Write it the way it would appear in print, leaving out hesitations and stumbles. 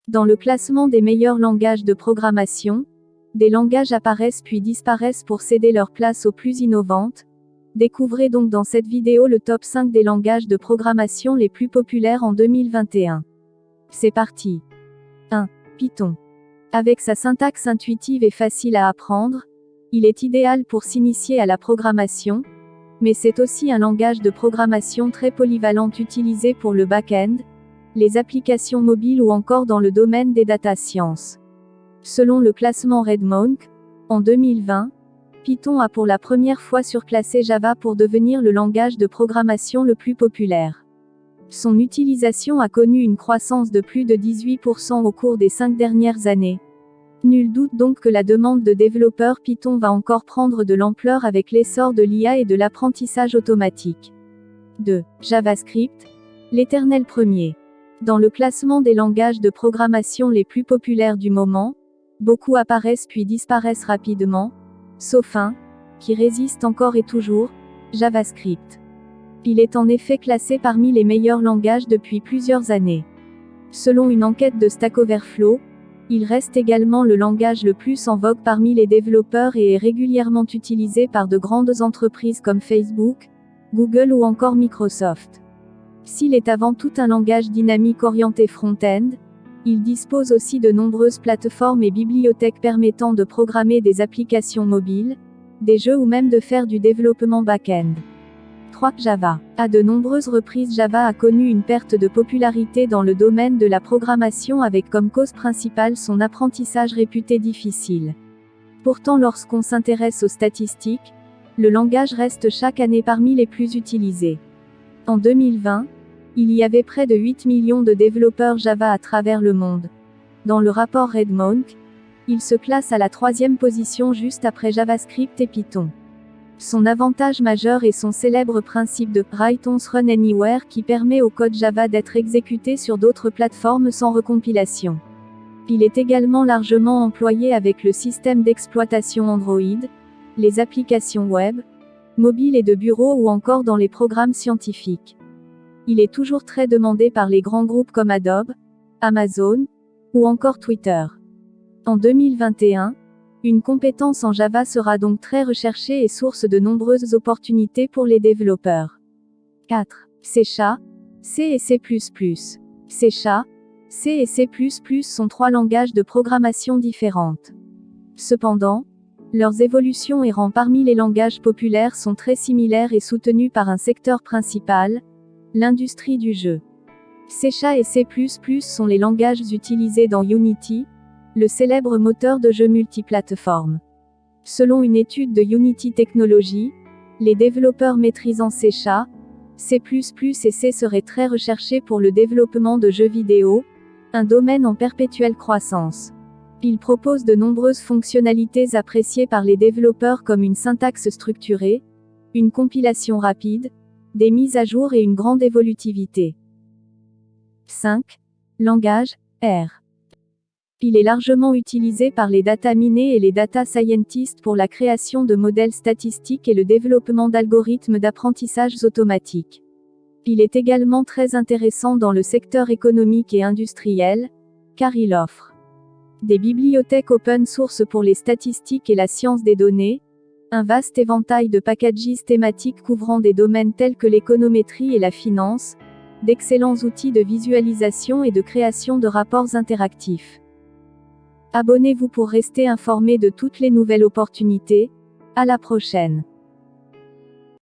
Dans le classement des meilleurs langages de programmation, des langages apparaissent puis disparaissent pour céder leur place aux plus innovantes. Découvrez donc dans cette vidéo le top 5 des langages de programmation les plus populaires en 2021. C'est parti. 1. Python. Avec sa syntaxe intuitive et facile à apprendre, il est idéal pour s'initier à la programmation, mais c'est aussi un langage de programmation très polyvalent utilisé pour le back-end, les applications mobiles ou encore dans le domaine des data sciences. Selon le classement RedMonk, en 2020, Python a pour la première fois surclassé Java pour devenir le langage de programmation le plus populaire. Son utilisation a connu une croissance de plus de 18% au cours des 5 dernières années. Nul doute donc que la demande de développeurs Python va encore prendre de l'ampleur avec l'essor de l'IA et de l'apprentissage automatique. 2. JavaScript, l'éternel premier. Dans le classement des langages de programmation les plus populaires du moment, beaucoup apparaissent puis disparaissent rapidement, sauf un, qui résiste encore et toujours, JavaScript. Il est en effet classé parmi les meilleurs langages depuis plusieurs années. Selon une enquête de Stack Overflow, il reste également le langage le plus en vogue parmi les développeurs et est régulièrement utilisé par de grandes entreprises comme Facebook, Google ou encore Microsoft. S'il est avant tout un langage dynamique orienté front-end, il dispose aussi de nombreuses plateformes et bibliothèques permettant de programmer des applications mobiles, des jeux ou même de faire du développement back-end. 3. Java. À de nombreuses reprises Java a connu une perte de popularité dans le domaine de la programmation avec comme cause principale son apprentissage réputé difficile. Pourtant lorsqu'on s'intéresse aux statistiques, le langage reste chaque année parmi les plus utilisés. En 2020, il y avait près de 8 millions de développeurs Java à travers le monde. Dans le rapport RedMonk, il se classe à la 3e position juste après JavaScript et Python. Son avantage majeur est son célèbre principe de « Write once run anywhere » qui permet au code Java d'être exécuté sur d'autres plateformes sans recompilation. Il est également largement employé avec le système d'exploitation Android, les applications web, mobiles et de bureau ou encore dans les programmes scientifiques. Il est toujours très demandé par les grands groupes comme Adobe, Amazon, ou encore Twitter. En 2021, une compétence en Java sera donc très recherchée et source de nombreuses opportunités pour les développeurs. 4. C#, C et C++. C#, C et C++ sont 3 langages de programmation différentes. Cependant, leurs évolutions errant parmi les langages populaires sont très similaires et soutenues par un secteur principal, l'industrie du jeu. C# et C++ sont les langages utilisés dans Unity, le célèbre moteur de jeu multiplateforme. Selon une étude de Unity Technology, les développeurs maîtrisant C#, C++ et C seraient très recherchés pour le développement de jeux vidéo, un domaine en perpétuelle croissance. Ils proposent de nombreuses fonctionnalités appréciées par les développeurs comme une syntaxe structurée, une compilation rapide, des mises à jour et une grande évolutivité. 5. Langage, R. Il est largement utilisé par les data miners et les data scientists pour la création de modèles statistiques et le développement d'algorithmes d'apprentissage automatique. Il est également très intéressant dans le secteur économique et industriel, car il offre des bibliothèques open source pour les statistiques et la science des données, un vaste éventail de packages thématiques couvrant des domaines tels que l'économétrie et la finance, d'excellents outils de visualisation et de création de rapports interactifs. Abonnez-vous pour rester informé de toutes les nouvelles opportunités. À la prochaine.